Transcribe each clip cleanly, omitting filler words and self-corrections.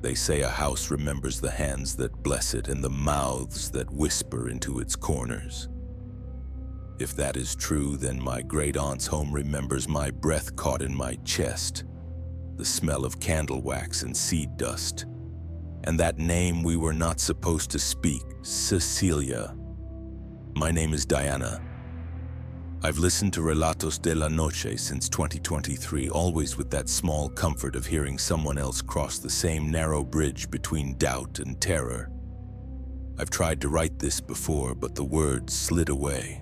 They say a house remembers the hands that bless it and the mouths that whisper into its corners. If that is true, then my great-aunt's home remembers my breath caught in my chest, the smell of candle wax and seed dust, and that name we were not supposed to speak, Cecilia. My name is Diana. I've listened to Relatos de la Noche since 2023, always with that small comfort of hearing someone else cross the same narrow bridge between doubt and terror. I've tried to write this before, but the words slid away.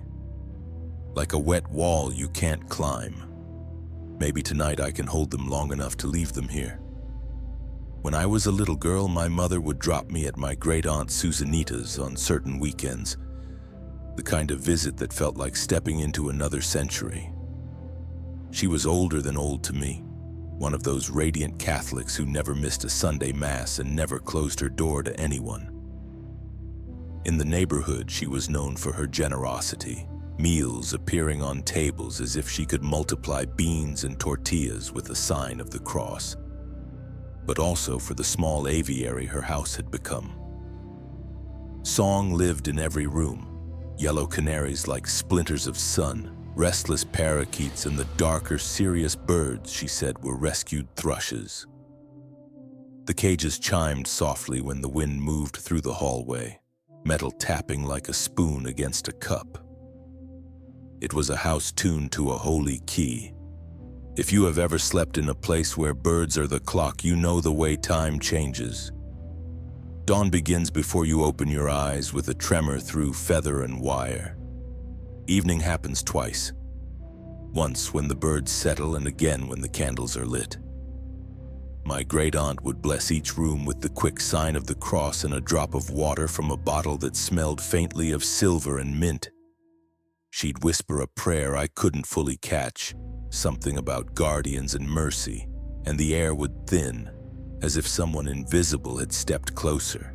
Like a wet wall you can't climb. Maybe tonight I can hold them long enough to leave them here. When I was a little girl, my mother would drop me at my great-aunt Susanita's on certain weekends, the kind of visit that felt like stepping into another century. She was older than old to me, one of those radiant Catholics who never missed a Sunday Mass and never closed her door to anyone. In the neighborhood, she was known for her generosity, meals appearing on tables as if she could multiply beans and tortillas with a sign of the cross, but also for the small aviary her house had become. Song lived in every room. Yellow canaries like splinters of sun, restless parakeets, and the darker, serious birds she said were rescued thrushes. The cages chimed softly when the wind moved through the hallway, metal tapping like a spoon against a cup. It was a house tuned to a holy key. If you have ever slept in a place where birds are the clock, you know the way time changes. Dawn begins before you open your eyes with a tremor through feather and wire. Evening happens twice. Once when the birds settle and again when the candles are lit. My great-aunt would bless each room with the quick sign of the cross and a drop of water from a bottle that smelled faintly of silver and mint. She'd whisper a prayer I couldn't fully catch, something about guardians and mercy, and the air would thin, as if someone invisible had stepped closer.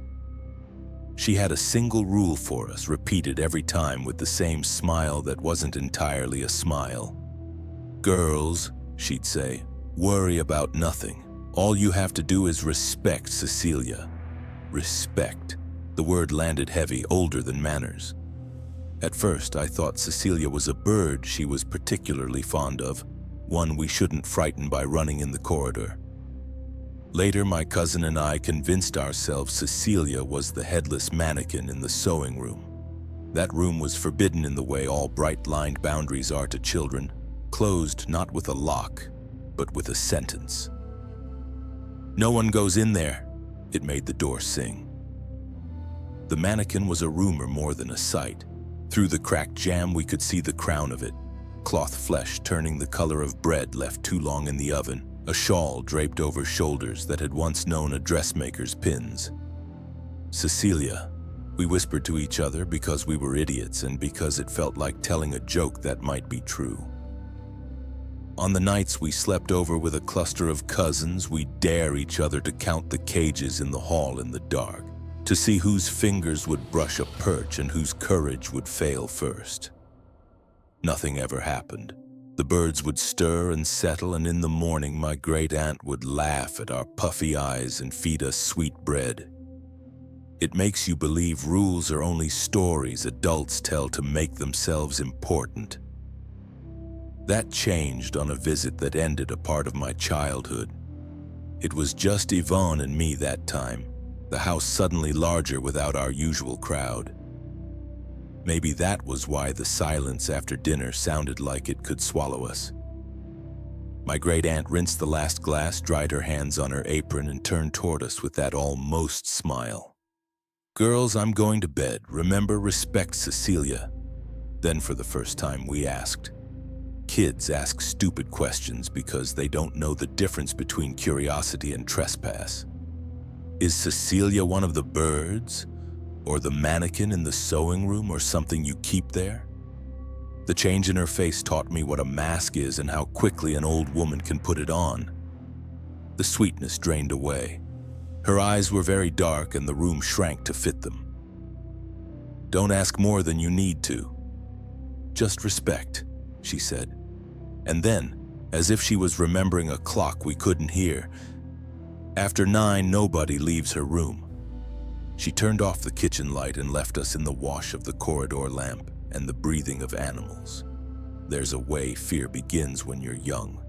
She had a single rule for us, repeated every time with the same smile that wasn't entirely a smile. "Girls," she'd say, "worry about nothing. All you have to do is respect Cecilia." Respect. The word landed heavy, older than manners. At first, I thought Cecilia was a bird she was particularly fond of, one we shouldn't frighten by running in the corridor. Later, my cousin and I convinced ourselves Cecilia was the headless mannequin in the sewing room. That room was forbidden in the way all bright-lined boundaries are to children, closed not with a lock, but with a sentence. "No one goes in there," it made the door sing. The mannequin was a rumor more than a sight. Through the cracked jamb we could see the crown of it, cloth flesh turning the color of bread left too long in the oven, a shawl draped over shoulders that had once known a dressmaker's pins. "Cecilia," we whispered to each other because we were idiots and because it felt like telling a joke that might be true. On the nights we slept over with a cluster of cousins, we'd dare each other to count the cages in the hall in the dark, to see whose fingers would brush a perch and whose courage would fail first. Nothing ever happened. The birds would stir and settle, and in the morning my great-aunt would laugh at our puffy eyes and feed us sweet bread. It makes you believe rules are only stories adults tell to make themselves important. That changed on a visit that ended a part of my childhood. It was just Yvonne and me that time, the house suddenly larger without our usual crowd. Maybe that was why the silence after dinner sounded like it could swallow us. My great-aunt rinsed the last glass, dried her hands on her apron, and turned toward us with that almost smile. "Girls, I'm going to bed. Remember, respect Cecilia." Then for the first time we asked. Kids ask stupid questions because they don't know the difference between curiosity and trespass. Is Cecilia one of the birds? Or the mannequin in the sewing room, or something you keep there? The change in her face taught me what a mask is and how quickly an old woman can put it on. The sweetness drained away. Her eyes were very dark and the room shrank to fit them. "Don't ask more than you need to. Just respect," she said. And then, as if she was remembering a clock we couldn't hear, After 9, nobody leaves her room. She turned off the kitchen light and left us in the wash of the corridor lamp and the breathing of animals. There's a way fear begins when you're young.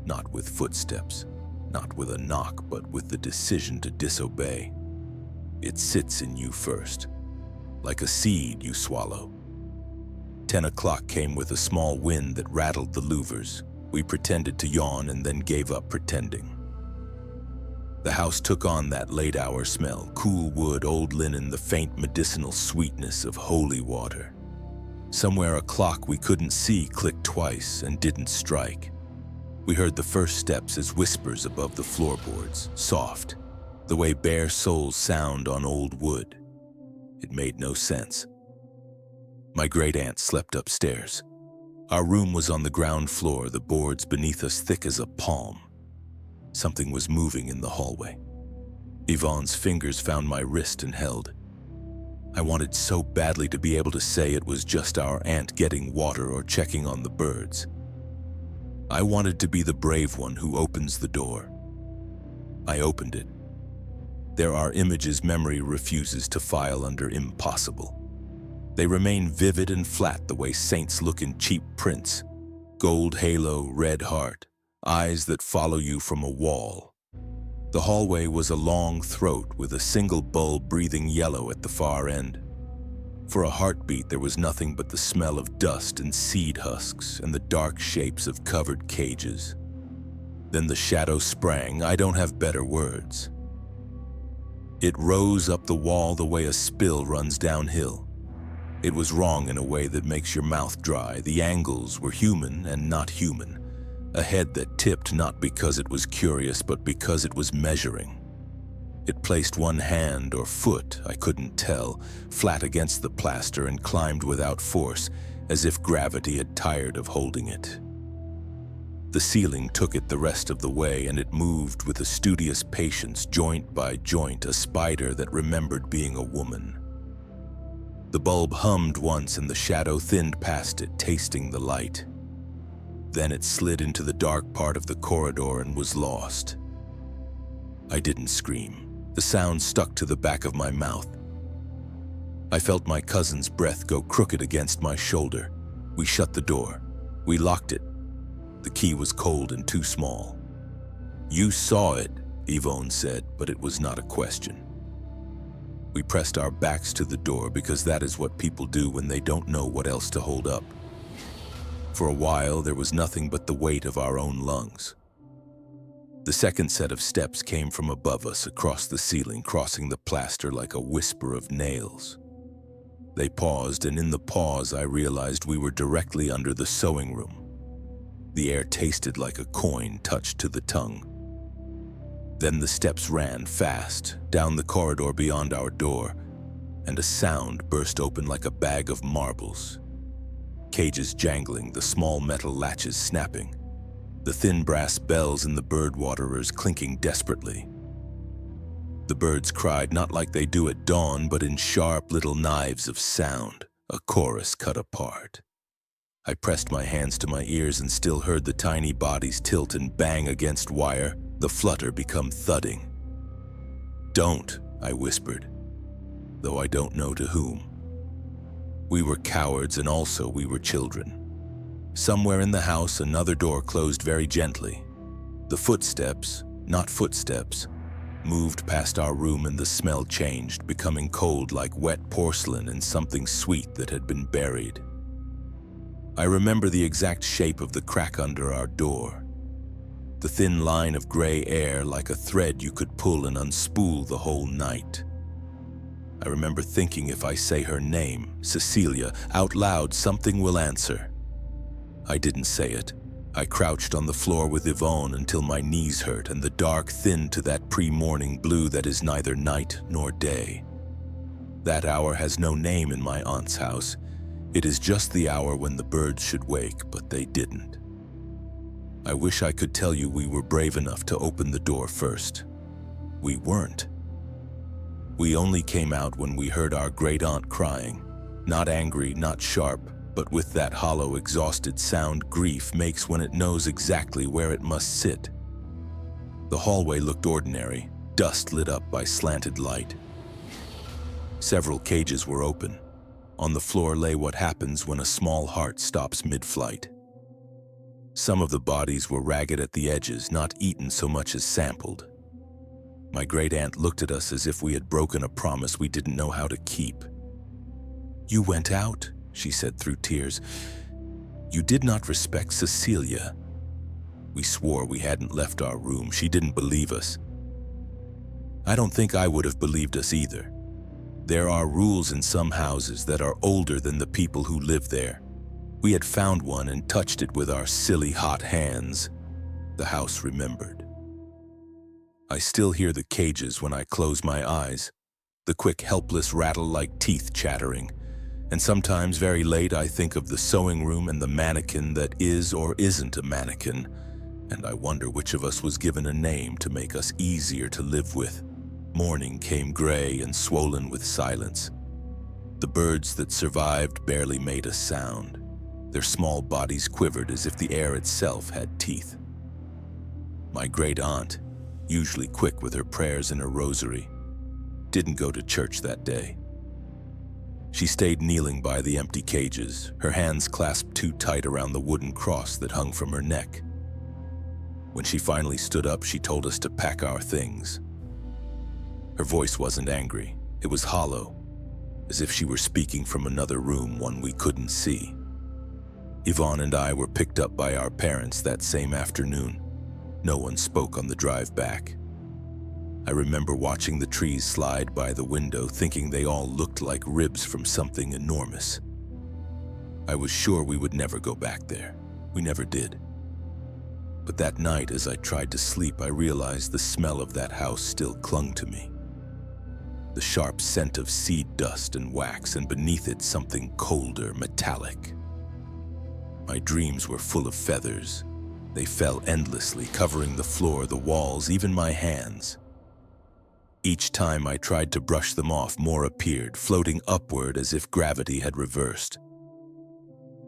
Not with footsteps, not with a knock, but with the decision to disobey. It sits in you first, like a seed you swallow. 10 o'clock came with a small wind that rattled the louvers. We pretended to yawn and then gave up pretending. The house took on that late-hour smell, cool wood, old linen, the faint medicinal sweetness of holy water. Somewhere a clock we couldn't see clicked twice and didn't strike. We heard the first steps as whispers above the floorboards, soft, the way bare souls sound on old wood. It made no sense. My great-aunt slept upstairs. Our room was on the ground floor, the boards beneath us thick as a palm. Something was moving in the hallway. Yvonne's fingers found my wrist and held. I wanted so badly to be able to say it was just our aunt getting water or checking on the birds. I wanted to be the brave one who opens the door. I opened it. There are images memory refuses to file under impossible. They remain vivid and flat the way saints look in cheap prints. Gold halo, red heart, eyes that follow you from a wall. The hallway was a long throat with a single bulb breathing yellow at the far end. For a heartbeat, there was nothing but the smell of dust and seed husks and the dark shapes of covered cages. Then the shadow sprang. I don't have better words. It rose up the wall the way a spill runs downhill. It was wrong in a way that makes your mouth dry. The angles were human and not human. A head that tipped not because it was curious, but because it was measuring. It placed one hand or foot, I couldn't tell, flat against the plaster and climbed without force, as if gravity had tired of holding it. The ceiling took it the rest of the way, and it moved with a studious patience, joint by joint, a spider that remembered being a woman. The bulb hummed once and the shadow thinned past it, tasting the light. Then it slid into the dark part of the corridor and was lost. I didn't scream. The sound stuck to the back of my mouth. I felt my cousin's breath go crooked against my shoulder. We shut the door. We locked it. The key was cold and too small. "You saw it," Yvonne said, but it was not a question. We pressed our backs to the door because that is what people do when they don't know what else to hold up. For a while, there was nothing but the weight of our own lungs. The second set of steps came from above us, across the ceiling, crossing the plaster like a whisper of nails. They paused, and in the pause, I realized we were directly under the sewing room. The air tasted like a coin touched to the tongue. Then the steps ran fast, down the corridor beyond our door, and a sound burst open like a bag of marbles. Cages jangling, the small metal latches snapping, the thin brass bells in the bird waterers clinking desperately. The birds cried not like they do at dawn, but in sharp little knives of sound, a chorus cut apart. I pressed my hands to my ears and still heard the tiny bodies tilt and bang against wire, the flutter become thudding. "Don't," I whispered, though I don't know to whom. We were cowards, and also we were children. Somewhere in the house, another door closed very gently. The footsteps, not footsteps, moved past our room, and the smell changed, becoming cold like wet porcelain and something sweet that had been buried. I remember the exact shape of the crack under our door. The thin line of gray air like a thread you could pull and unspool the whole night. I remember thinking if I say her name, Cecilia, out loud, something will answer. I didn't say it. I crouched on the floor with Yvonne until my knees hurt and the dark thinned to that pre-morning blue that is neither night nor day. That hour has no name in my aunt's house. It is just the hour when the birds should wake, but they didn't. I wish I could tell you we were brave enough to open the door first. We weren't. We only came out when we heard our great-aunt crying, not angry, not sharp, but with that hollow, exhausted sound grief makes when it knows exactly where it must sit. The hallway looked ordinary, dust lit up by slanted light. Several cages were open. On the floor lay what happens when a small heart stops mid-flight. Some of the bodies were ragged at the edges, not eaten so much as sampled. My great-aunt looked at us as if we had broken a promise we didn't know how to keep. "You went out," she said through tears. "You did not respect Cecilia." We swore we hadn't left our room. She didn't believe us. I don't think I would have believed us either. There are rules in some houses that are older than the people who live there. We had found one and touched it with our silly hot hands. The house remembered. I still hear the cages when I close my eyes, the quick, helpless rattle like teeth chattering. And sometimes very late I think of the sewing room and the mannequin that is or isn't a mannequin, and I wonder which of us was given a name to make us easier to live with. Morning came gray and swollen with silence. The birds that survived barely made a sound. Their small bodies quivered as if the air itself had teeth. My great-aunt, usually quick with her prayers and her rosary, didn't go to church that day. She stayed kneeling by the empty cages, her hands clasped too tight around the wooden cross that hung from her neck. When she finally stood up, she told us to pack our things. Her voice wasn't angry, it was hollow, as if she were speaking from another room, one we couldn't see. Yvonne and I were picked up by our parents that same afternoon. No one spoke on the drive back. I remember watching the trees slide by the window, thinking they all looked like ribs from something enormous. I was sure we would never go back there. We never did. But that night, as I tried to sleep, I realized the smell of that house still clung to me. The sharp scent of seed dust and wax, and beneath it something colder, metallic. My dreams were full of feathers. They fell endlessly, covering the floor, the walls, even my hands. Each time I tried to brush them off, more appeared, floating upward as if gravity had reversed.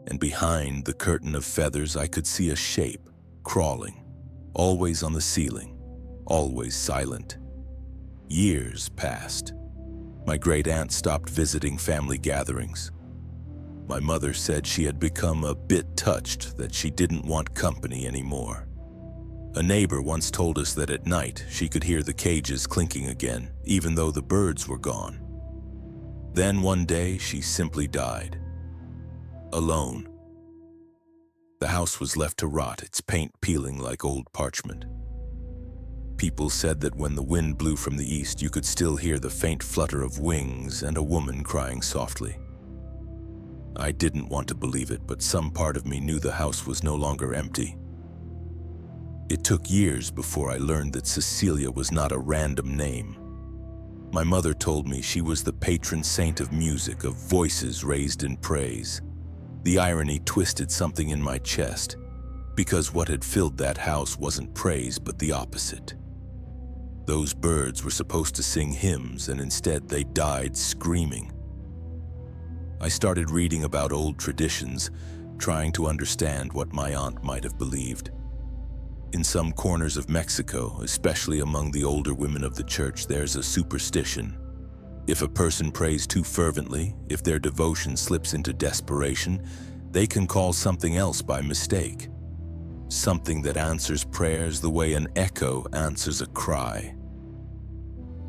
And behind the curtain of feathers, I could see a shape, crawling, always on the ceiling, always silent. Years passed. My great-aunt stopped visiting family gatherings. My mother said she had become a bit touched, that she didn't want company anymore. A neighbor once told us that at night she could hear the cages clinking again, even though the birds were gone. Then one day she simply died. Alone. The house was left to rot, its paint peeling like old parchment. People said that when the wind blew from the east, you could still hear the faint flutter of wings and a woman crying softly. I didn't want to believe it, but some part of me knew the house was no longer empty. It took years before I learned that Cecilia was not a random name. My mother told me she was the patron saint of music, of voices raised in praise. The irony twisted something in my chest, because what had filled that house wasn't praise, but the opposite. Those birds were supposed to sing hymns, and instead they died screaming. I started reading about old traditions, trying to understand what my aunt might have believed. In some corners of Mexico, especially among the older women of the church, there's a superstition. If a person prays too fervently, if their devotion slips into desperation, they can call something else by mistake. Something that answers prayers the way an echo answers a cry.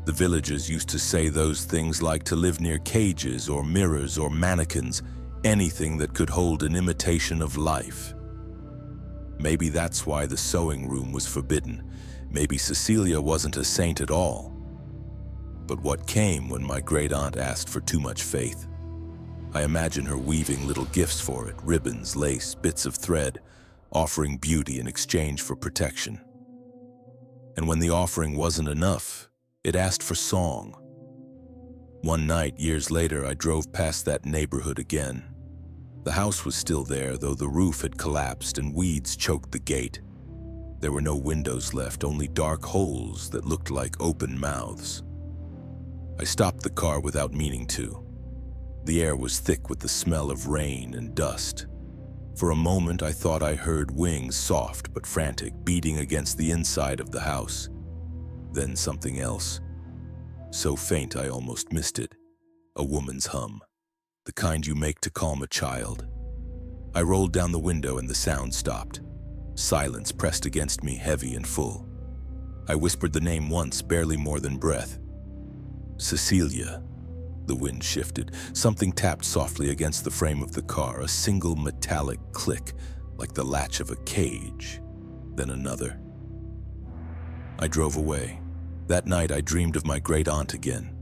The villagers used to say those things like to live near cages or mirrors or mannequins, anything that could hold an imitation of life. Maybe that's why the sewing room was forbidden. Maybe Cecilia wasn't a saint at all. But what came when my great-aunt asked for too much faith? I imagine her weaving little gifts for it, ribbons, lace, bits of thread, offering beauty in exchange for protection. And when the offering wasn't enough, it asked for song. One night, years later, I drove past that neighborhood again. The house was still there, though the roof had collapsed and weeds choked the gate. There were no windows left, only dark holes that looked like open mouths. I stopped the car without meaning to. The air was thick with the smell of rain and dust. For a moment, I thought I heard wings, soft but frantic, beating against the inside of the house. Then something else, so faint I almost missed it. A woman's hum, the kind you make to calm a child. I rolled down the window and the sound stopped. Silence pressed against me, heavy and full. I whispered the name once, barely more than breath. Cecilia. The wind shifted. Something tapped softly against the frame of the car, a single metallic click, like the latch of a cage. Then another. I drove away. That night I dreamed of my great aunt again.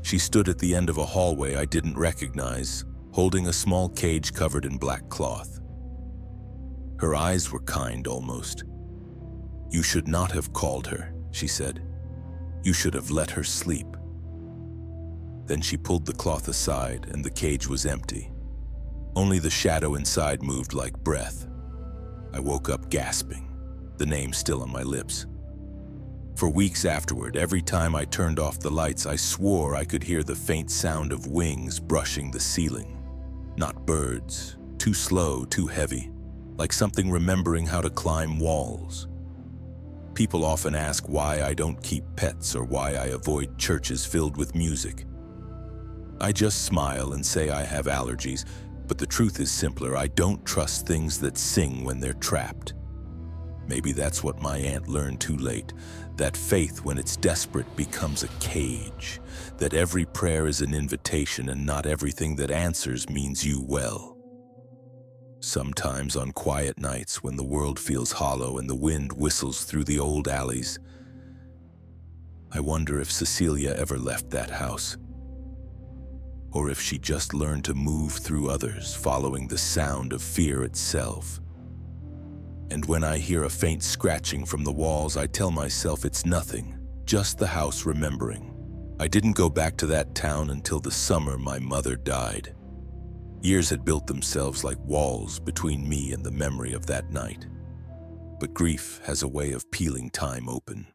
She stood at the end of a hallway I didn't recognize, holding a small cage covered in black cloth. Her eyes were kind almost. "You should not have called her," she said. "You should have let her sleep." Then she pulled the cloth aside and the cage was empty. Only the shadow inside moved like breath. I woke up gasping, the name still on my lips. For weeks afterward, every time I turned off the lights, I swore I could hear the faint sound of wings brushing the ceiling. Not birds, too slow, too heavy, like something remembering how to climb walls. People often ask why I don't keep pets or why I avoid churches filled with music. I just smile and say I have allergies, but the truth is simpler. I don't trust things that sing when they're trapped. Maybe that's what my aunt learned too late, that faith when it's desperate becomes a cage, that every prayer is an invitation and not everything that answers means you well. Sometimes on quiet nights when the world feels hollow and the wind whistles through the old alleys, I wonder if Cecilia ever left that house, or if she just learned to move through others, following the sound of fear itself. And when I hear a faint scratching from the walls, I tell myself it's nothing, just the house remembering. I didn't go back to that town until the summer my mother died. Years had built themselves like walls between me and the memory of that night. But grief has a way of peeling time open.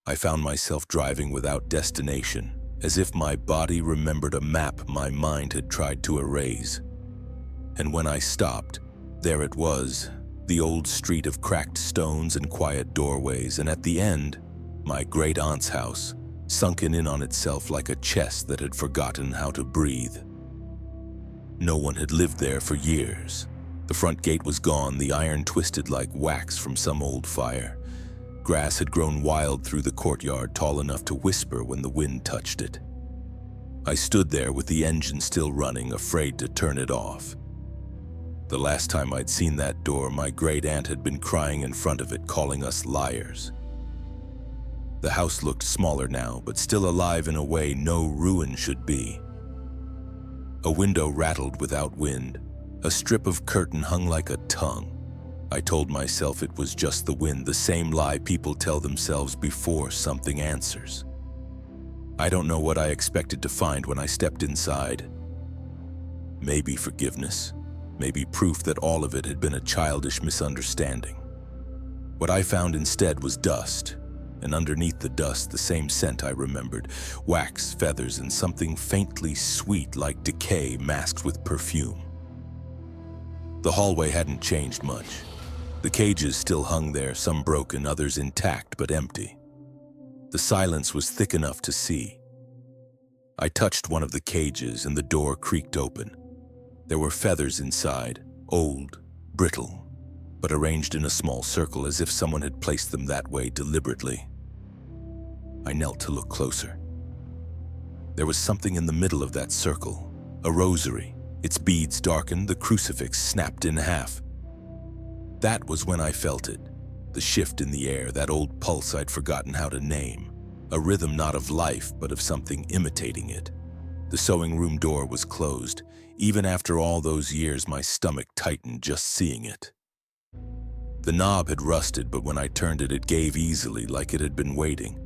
I found myself driving without destination, as if my body remembered a map my mind had tried to erase. And when I stopped, there it was, the old street of cracked stones and quiet doorways, and at the end, my great aunt's house, sunken in on itself like a chest that had forgotten how to breathe. No one had lived there for years. The front gate was gone, the iron twisted like wax from some old fire. Grass had grown wild through the courtyard, tall enough to whisper when the wind touched it. I stood there with the engine still running, afraid to turn it off. The last time I'd seen that door, my great aunt had been crying in front of it, calling us liars. The house looked smaller now, but still alive in a way no ruin should be. A window rattled without wind. A strip of curtain hung like a tongue. I told myself it was just the wind, the same lie people tell themselves before something answers. I don't know what I expected to find when I stepped inside. Maybe forgiveness, maybe proof that all of it had been a childish misunderstanding. What I found instead was dust, and underneath the dust the same scent I remembered, wax, feathers, and something faintly sweet like decay masked with perfume. The hallway hadn't changed much. The cages still hung there, some broken, others intact but empty. The silence was thick enough to see. I touched one of the cages and the door creaked open. There were feathers inside, old, brittle, but arranged in a small circle as if someone had placed them that way deliberately. I knelt to look closer. There was something in the middle of that circle, a rosary. Its beads darkened, the crucifix snapped in half. That was when I felt it, the shift in the air, that old pulse I'd forgotten how to name, a rhythm not of life but of something imitating it. The sewing room door was closed. Even after all those years, my stomach tightened just seeing it. The knob had rusted, but when I turned it, it gave easily, like it had been waiting.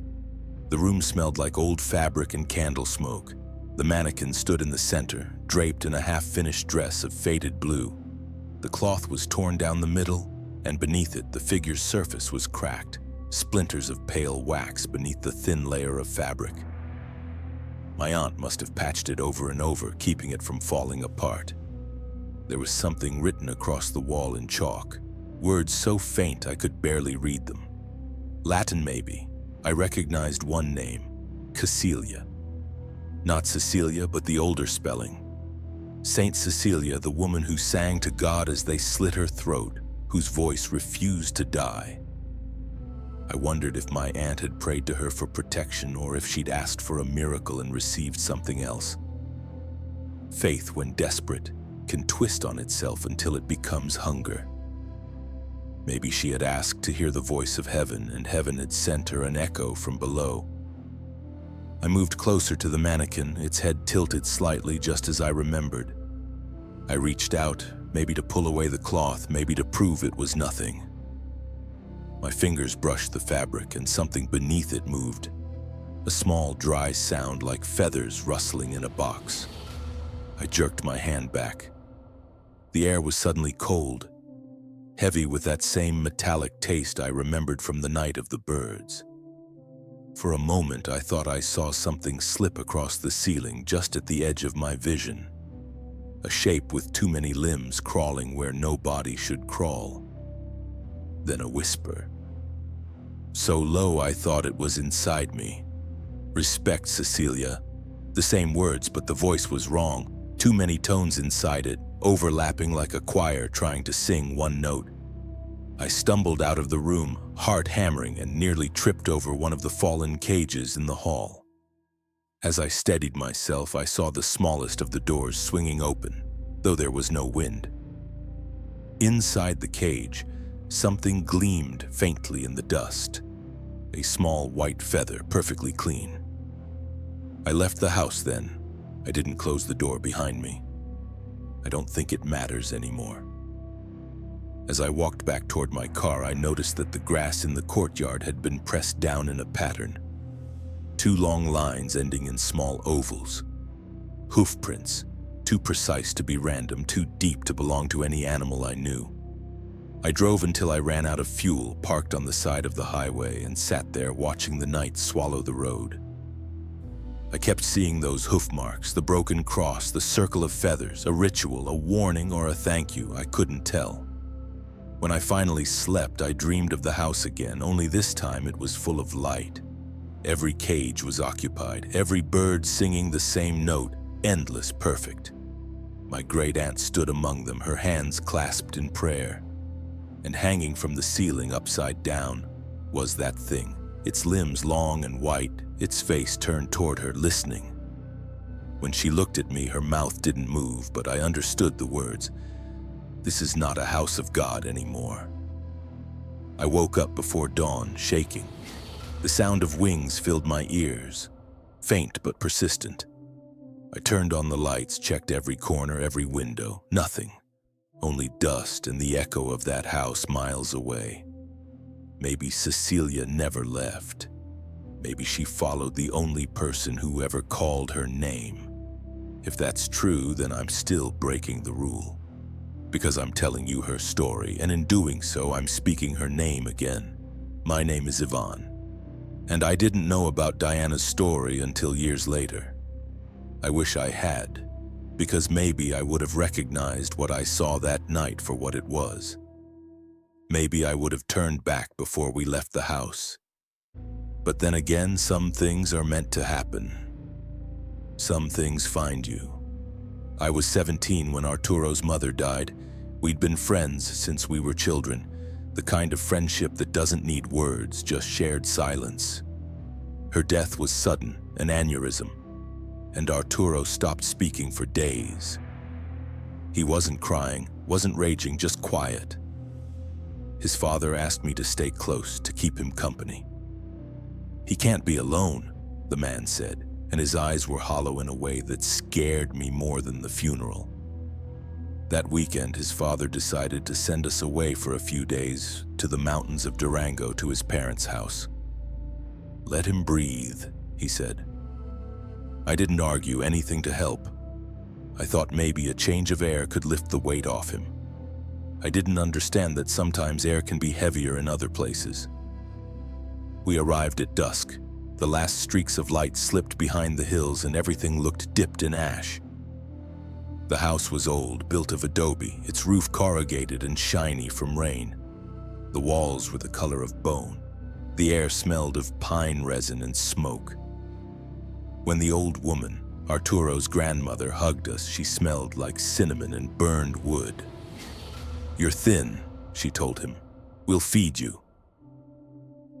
The room smelled like old fabric and candle smoke. The mannequin stood in the center, draped in a half-finished dress of faded blue. The cloth was torn down the middle, and beneath it, the figure's surface was cracked, splinters of pale wax beneath the thin layer of fabric. My aunt must have patched it over and over, keeping it from falling apart. There was something written across the wall in chalk, words so faint I could barely read them. Latin maybe. I recognized one name, Cecilia. Not Cecilia, but the older spelling. Saint Cecilia, the woman who sang to God as they slit her throat, whose voice refused to die. I wondered if my aunt had prayed to her for protection or if she'd asked for a miracle and received something else. Faith, when desperate, can twist on itself until it becomes hunger. Maybe she had asked to hear the voice of heaven, and heaven had sent her an echo from below. I moved closer to the mannequin, its head tilted slightly just as I remembered. I reached out, maybe to pull away the cloth, maybe to prove it was nothing. My fingers brushed the fabric and something beneath it moved. A small, dry sound like feathers rustling in a box. I jerked my hand back. The air was suddenly cold, heavy with that same metallic taste I remembered from the night of the birds. For a moment, I thought I saw something slip across the ceiling just at the edge of my vision. A shape with too many limbs crawling where no body should crawl. Then a whisper. So low I thought it was inside me. Respect, Cecilia. The same words, but the voice was wrong. Too many tones inside it, overlapping like a choir trying to sing one note. I stumbled out of the room, heart hammering, and nearly tripped over one of the fallen cages in the hall. As I steadied myself, I saw the smallest of the doors swinging open, though there was no wind. Inside the cage, something gleamed faintly in the dust. A small white feather, perfectly clean. I left the house then. I didn't close the door behind me. I don't think it matters anymore. As I walked back toward my car, I noticed that the grass in the courtyard had been pressed down in a pattern. 2 long lines ending in small ovals. Hoof prints, too precise to be random, too deep to belong to any animal I knew. I drove until I ran out of fuel, parked on the side of the highway, and sat there watching the night swallow the road. I kept seeing those hoof marks, the broken cross, the circle of feathers, a ritual, a warning, or a thank you, I couldn't tell. When I finally slept, I dreamed of the house again, only this time it was full of light. Every cage was occupied, every bird singing the same note, endless, perfect. My great-aunt stood among them, her hands clasped in prayer. And hanging from the ceiling upside down was that thing, its limbs long and white, its face turned toward her, listening. When she looked at me, her mouth didn't move, but I understood the words. This is not a house of God anymore. I woke up before dawn, shaking. The sound of wings filled my ears, faint but persistent. I turned on the lights, checked every corner, every window. Nothing. Only dust and the echo of that house miles away. Maybe Cecilia never left. Maybe she followed the only person who ever called her name. If that's true, then I'm still breaking the rule. Because I'm telling you her story, and in doing so, I'm speaking her name again. My name is Yvonne. And I didn't know about Diana's story until years later. I wish I had, because maybe I would have recognized what I saw that night for what it was. Maybe I would have turned back before we left the house. But then again, some things are meant to happen. Some things find you. I was 17 when Arturo's mother died. We'd been friends since we were children, the kind of friendship that doesn't need words, just shared silence. Her death was sudden, an aneurysm, and Arturo stopped speaking for days. He wasn't crying, wasn't raging, just quiet. His father asked me to stay close, to keep him company. He can't be alone, the man said, and his eyes were hollow in a way that scared me more than the funeral. That weekend, his father decided to send us away for a few days to the mountains of Durango to his parents' house. Let him breathe, he said. I didn't argue, anything to help. I thought maybe a change of air could lift the weight off him. I didn't understand that sometimes air can be heavier in other places. We arrived at dusk. The last streaks of light slipped behind the hills and everything looked dipped in ash. The house was old, built of adobe, its roof corrugated and shiny from rain. The walls were the color of bone. The air smelled of pine resin and smoke. When the old woman, Arturo's grandmother, hugged us, she smelled like cinnamon and burned wood. "You're thin," she told him. "We'll feed you."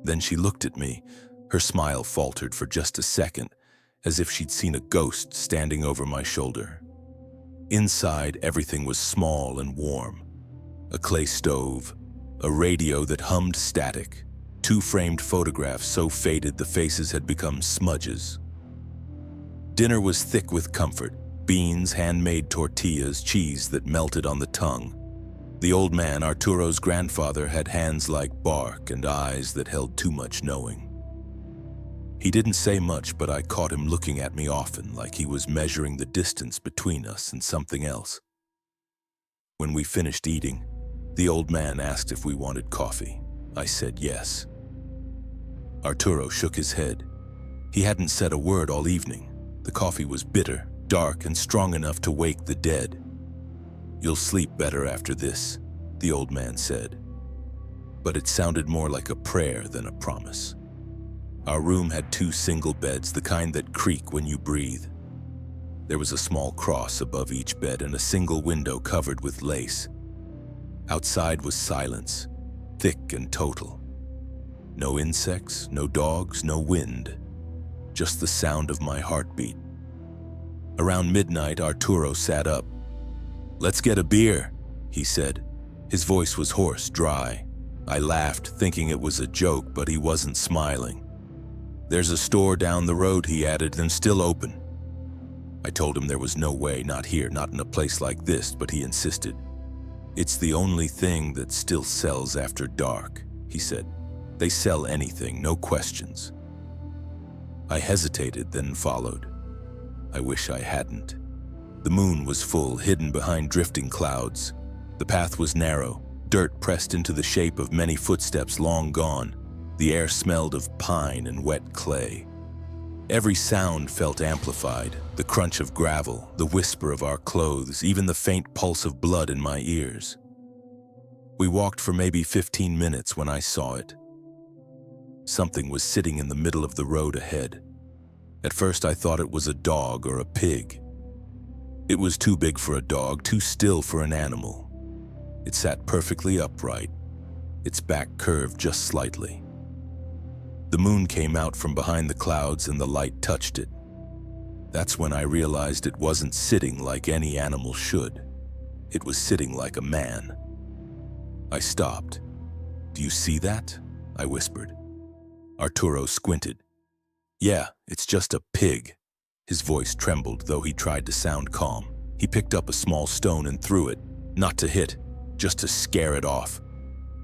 Then she looked at me. Her smile faltered for just a second, as if she'd seen a ghost standing over my shoulder. Inside, everything was small and warm. A clay stove, a radio that hummed static, 2 framed photographs so faded the faces had become smudges. Dinner was thick with comfort: beans, handmade tortillas, cheese that melted on the tongue. The old man, Arturo's grandfather, had hands like bark and eyes that held too much knowing. He didn't say much, but I caught him looking at me often, like he was measuring the distance between us and something else. When we finished eating, the old man asked if we wanted coffee. I said yes. Arturo shook his head. He hadn't said a word all evening. The coffee was bitter, dark, and strong enough to wake the dead. "You'll sleep better after this," the old man said. But it sounded more like a prayer than a promise. Our room had 2 single beds, the kind that creak when you breathe. There was a small cross above each bed and a single window covered with lace. Outside was silence, thick and total. No insects, no dogs, no wind. Just the sound of my heartbeat. Around midnight, Arturo sat up. "Let's get a beer," he said. His voice was hoarse, dry. I laughed, thinking it was a joke, but he wasn't smiling. "There's a store down the road," he added, "and still open." I told him there was no way, not here, not in a place like this, but he insisted. "It's the only thing that still sells after dark," he said. "They sell anything, no questions." I hesitated, then followed. I wish I hadn't. The moon was full, hidden behind drifting clouds. The path was narrow, dirt pressed into the shape of many footsteps long gone. The air smelled of pine and wet clay. Every sound felt amplified: the crunch of gravel, the whisper of our clothes, even the faint pulse of blood in my ears. We walked for maybe 15 minutes when I saw it. Something was sitting in the middle of the road ahead. At first I thought it was a dog or a pig. It was too big for a dog, too still for an animal. It sat perfectly upright, its back curved just slightly. The moon came out from behind the clouds and the light touched it. That's when I realized it wasn't sitting like any animal should. It was sitting like a man. I stopped. "Do you see that?" I whispered. Arturo squinted. "Yeah, it's just a pig." His voice trembled, though he tried to sound calm. He picked up a small stone and threw it, not to hit, just to scare it off.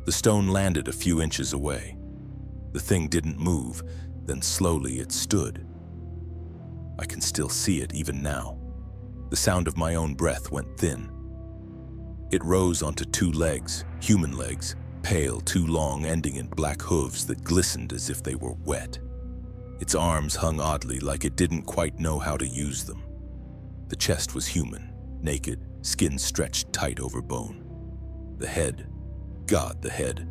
The stone landed a few inches away. The thing didn't move, then slowly it stood. I can still see it even now. The sound of my own breath went thin. It rose onto 2 legs, human legs, pale, too long, ending in black hooves that glistened as if they were wet. Its arms hung oddly, like it didn't quite know how to use them. The chest was human, naked, skin stretched tight over bone. The head, God, the head,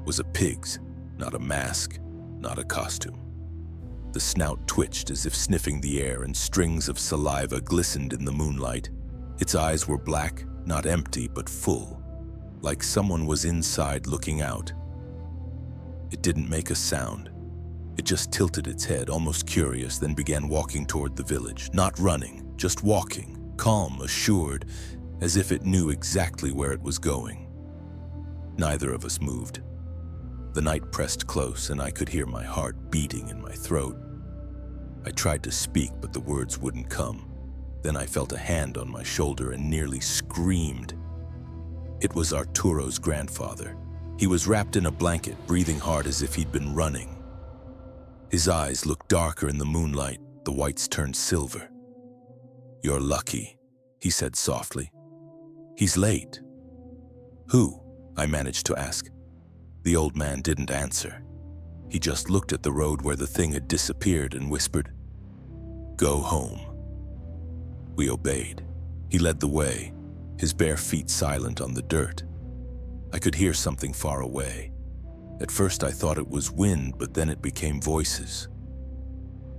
was a pig's, not a mask, not a costume. The snout twitched as if sniffing the air, and strings of saliva glistened in the moonlight. Its eyes were black, not empty, but full, like someone was inside looking out. It didn't make a sound. It just tilted its head, almost curious, then began walking toward the village. Not running, just walking, calm, assured, as if it knew exactly where it was going. Neither of us moved. The night pressed close, and I could hear my heart beating in my throat. I tried to speak, but the words wouldn't come. Then I felt a hand on my shoulder and nearly screamed. It was Arturo's grandfather. He was wrapped in a blanket, breathing hard as if he'd been running. His eyes looked darker in the moonlight, the whites turned silver. "You're lucky," he said softly. "He's late." "Who?" I managed to ask. The old man didn't answer. He just looked at the road where the thing had disappeared and whispered, "Go home." We obeyed. He led the way, his bare feet silent on the dirt. I could hear something far away. At first I thought it was wind, but then it became voices.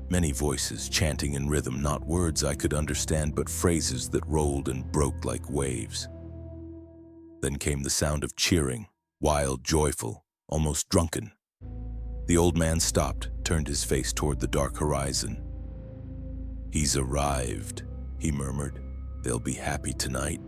Many voices chanting in rhythm, not words I could understand, but phrases that rolled and broke like waves. Then came the sound of cheering, wild, joyful, almost drunken. The old man stopped, turned his face toward the dark horizon. "He's arrived," he murmured. "They'll be happy tonight."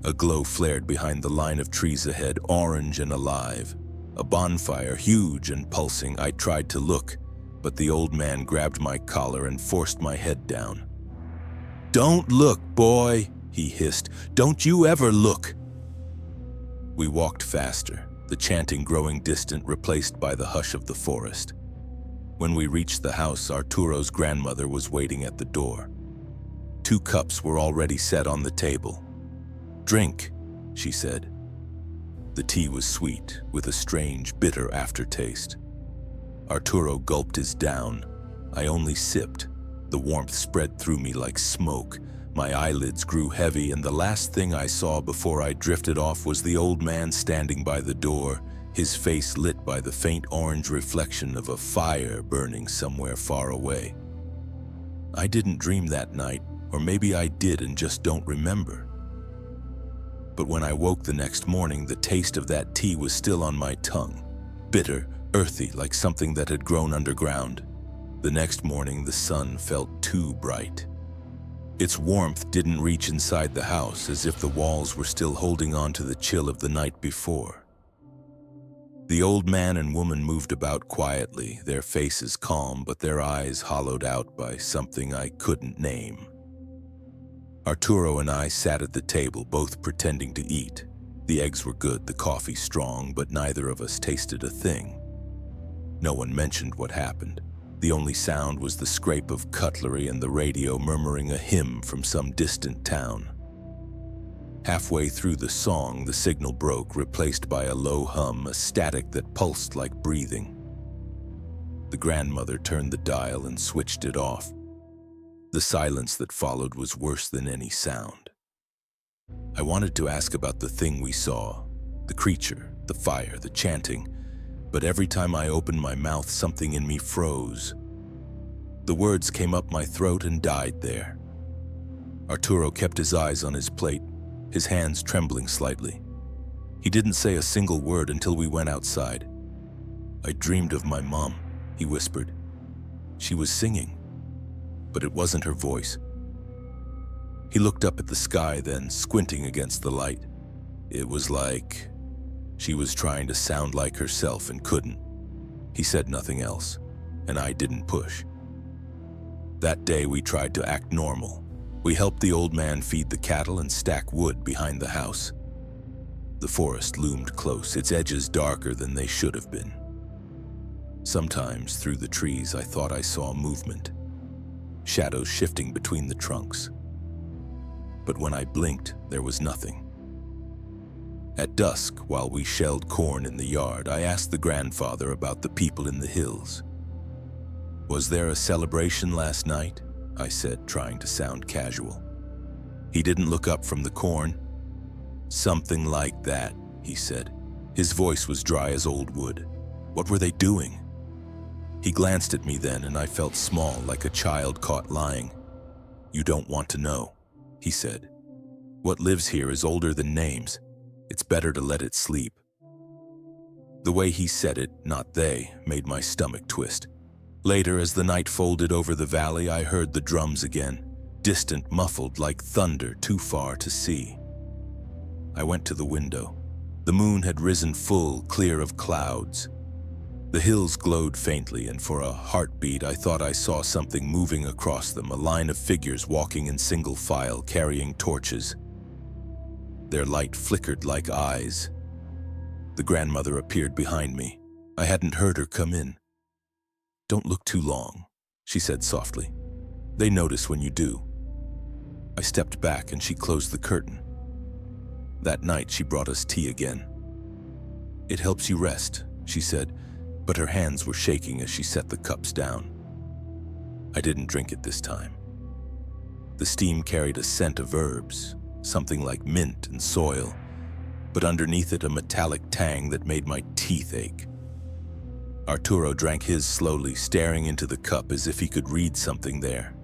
A glow flared behind the line of trees ahead, orange and alive. A bonfire, huge and pulsing. I tried to look, but the old man grabbed my collar and forced my head down. "Don't look, boy," he hissed. "Don't you ever look." We walked faster, the chanting growing distant, replaced by the hush of the forest. When we reached the house, Arturo's grandmother was waiting at the door. 2 cups were already set on the table. "Drink," she said. The tea was sweet, with a strange, bitter aftertaste. Arturo gulped his down. I only sipped. The warmth spread through me like smoke. My eyelids grew heavy, and the last thing I saw before I drifted off was the old man standing by the door, his face lit by the faint orange reflection of a fire burning somewhere far away. I didn't dream that night, or maybe I did and just don't remember. But when I woke the next morning, the taste of that tea was still on my tongue, bitter, earthy, like something that had grown underground. The next morning, the sun felt too bright. Its warmth didn't reach inside the house, as if the walls were still holding on to the chill of the night before. The old man and woman moved about quietly, their faces calm, but their eyes hollowed out by something I couldn't name. Arturo and I sat at the table, both pretending to eat. The eggs were good, the coffee strong, but neither of us tasted a thing. No one mentioned what happened. The only sound was the scrape of cutlery and the radio murmuring a hymn from some distant town. Halfway through the song, the signal broke, replaced by a low hum, a static that pulsed like breathing. The grandmother turned the dial and switched it off. The silence that followed was worse than any sound. I wanted to ask about the thing we saw, the creature, the fire, the chanting, but every time I opened my mouth, something in me froze. The words came up my throat and died there. Arturo kept his eyes on his plate, his hands trembling slightly. He didn't say a single word until we went outside. "I dreamed of my mom," he whispered. "She was singing, but it wasn't her voice." He looked up at the sky, then squinting against the light. It was like she was trying to sound like herself and couldn't. He said nothing else, and I didn't push. That day we tried to act normal. We helped the old man feed the cattle and stack wood behind the house. The forest loomed close, its edges darker than they should have been. Sometimes through the trees I thought I saw movement, shadows shifting between the trunks. But when I blinked, there was nothing. At dusk, while we shelled corn in the yard, I asked the grandfather about the people in the hills. "Was there a celebration last night?" I said, trying to sound casual. He didn't look up from the corn. "Something like that," he said. His voice was dry as old wood. "What were they doing?" He glanced at me then, and I felt small, like a child caught lying. "You don't want to know," he said. "What lives here is older than names. It's better to let it sleep." The way he said it, not they, made my stomach twist. Later, as the night folded over the valley, I heard the drums again, distant, muffled, like thunder too far to see. I went to the window. The moon had risen full, clear of clouds. The hills glowed faintly, and for a heartbeat I thought I saw something moving across them, a line of figures walking in single file, carrying torches. Their light flickered like eyes. The grandmother appeared behind me. I hadn't heard her come in. "Don't look too long," she said softly. "They notice when you do." I stepped back and she closed the curtain. That night she brought us tea again. "It helps you rest," she said, but her hands were shaking as she set the cups down. I didn't drink it this time. The steam carried a scent of herbs, something like mint and soil, but underneath it a metallic tang that made my teeth ache. Arturo drank his slowly, staring into the cup as if he could read something there.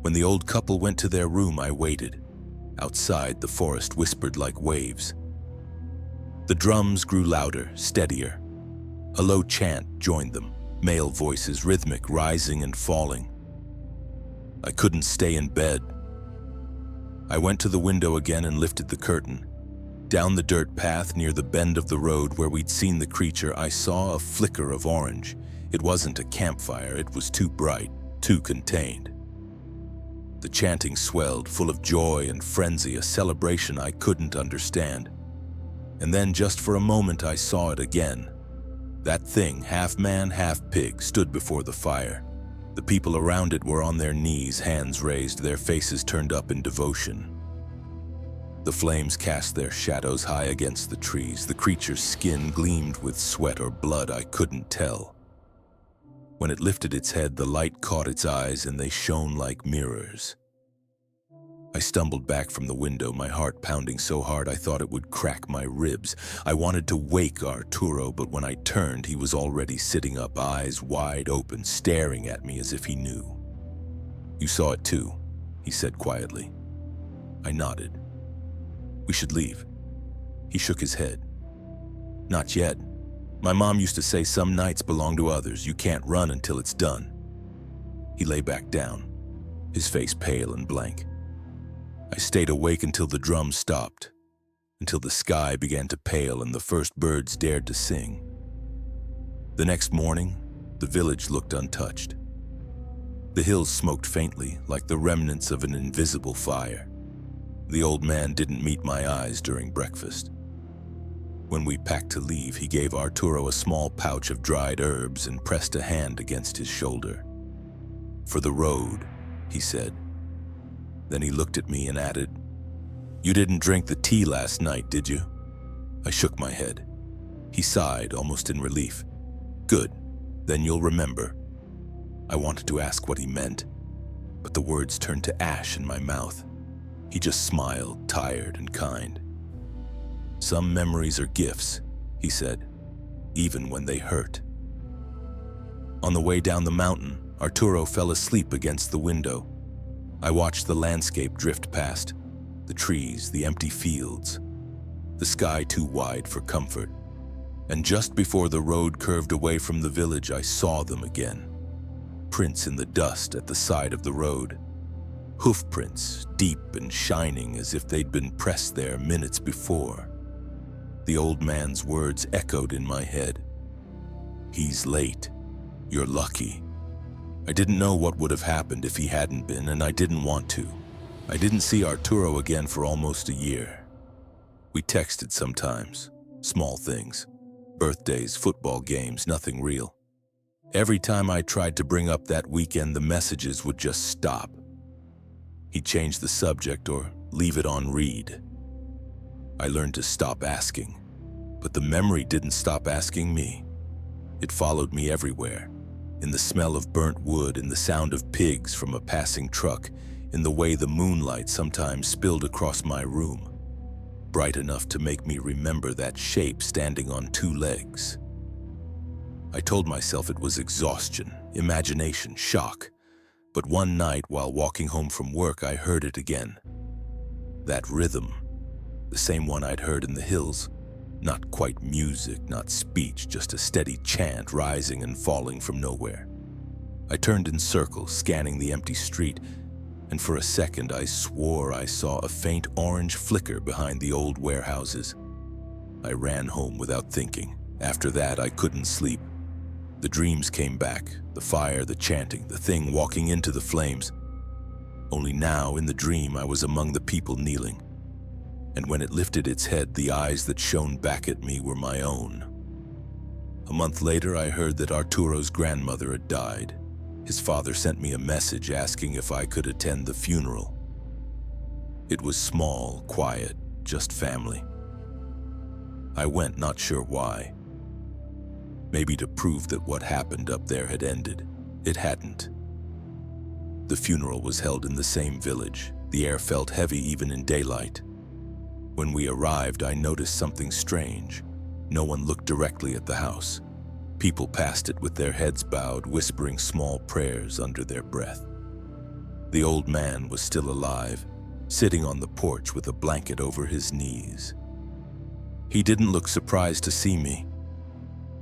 When the old couple went to their room, I waited. Outside, the forest whispered like waves. The drums grew louder, steadier. A low chant joined them, male voices, rhythmic, rising and falling. I couldn't stay in bed. I went to the window again and lifted the curtain. Down the dirt path near the bend of the road where we'd seen the creature, I saw a flicker of orange. It wasn't a campfire, it was too bright, too contained. The chanting swelled, full of joy and frenzy, a celebration I couldn't understand. And then, just for a moment, I saw it again. That thing, half man, half pig, stood before the fire. The people around it were on their knees, hands raised, their faces turned up in devotion. The flames cast their shadows high against the trees. The creature's skin gleamed with sweat or blood, I couldn't tell. When it lifted its head, the light caught its eyes and they shone like mirrors. I stumbled back from the window, my heart pounding so hard I thought it would crack my ribs. I wanted to wake Arturo, but when I turned, he was already sitting up, eyes wide open, staring at me as if he knew. "You saw it too," he said quietly. I nodded. "We should leave." He shook his head. "Not yet. My mom used to say some nights belong to others. You can't run until it's done." He lay back down, his face pale and blank. I stayed awake until the drums stopped, until the sky began to pale and the first birds dared to sing. The next morning, the village looked untouched. The hills smoked faintly, like the remnants of an invisible fire. The old man didn't meet my eyes during breakfast. When we packed to leave, he gave Arturo a small pouch of dried herbs and pressed a hand against his shoulder. "For the road," he said. Then he looked at me and added, "You didn't drink the tea last night, did you?" I shook my head. He sighed, almost in relief. "Good, then you'll remember." I wanted to ask what he meant, but the words turned to ash in my mouth. He just smiled, tired and kind. "Some memories are gifts," he said, "even when they hurt." On the way down the mountain, Arturo fell asleep against the window. I watched the landscape drift past, the trees, the empty fields, the sky too wide for comfort. And just before the road curved away from the village, I saw them again. Prints in the dust at the side of the road. Hoof prints, deep and shining as if they'd been pressed there minutes before. The old man's words echoed in my head. "He's late. You're lucky." I didn't know what would have happened if he hadn't been, and I didn't want to. I didn't see Arturo again for almost a year. We texted sometimes, small things, birthdays, football games, nothing real. Every time I tried to bring up that weekend, the messages would just stop. He'd change the subject or leave it on read. I learned to stop asking, but the memory didn't stop asking me. It followed me everywhere. In the smell of burnt wood, in the sound of pigs from a passing truck, in the way the moonlight sometimes spilled across my room, bright enough to make me remember that shape standing on two legs. I told myself it was exhaustion, imagination, shock, but one night while walking home from work, I heard it again. That rhythm, the same one I'd heard in the hills. Not quite music, not speech, just a steady chant rising and falling from nowhere. I turned in circles, scanning the empty street, and for a second I swore I saw a faint orange flicker behind the old warehouses. I ran home without thinking. After that, I couldn't sleep. The dreams came back, the fire, the chanting, the thing walking into the flames. Only now, in the dream, I was among the people kneeling. And when it lifted its head, the eyes that shone back at me were my own. A month later, I heard that Arturo's grandmother had died. His father sent me a message asking if I could attend the funeral. It was small, quiet, just family. I went, not sure why. Maybe to prove that what happened up there had ended. It hadn't. The funeral was held in the same village. The air felt heavy even in daylight. When we arrived, I noticed something strange. No one looked directly at the house. People passed it with their heads bowed, whispering small prayers under their breath. The old man was still alive, sitting on the porch with a blanket over his knees. He didn't look surprised to see me.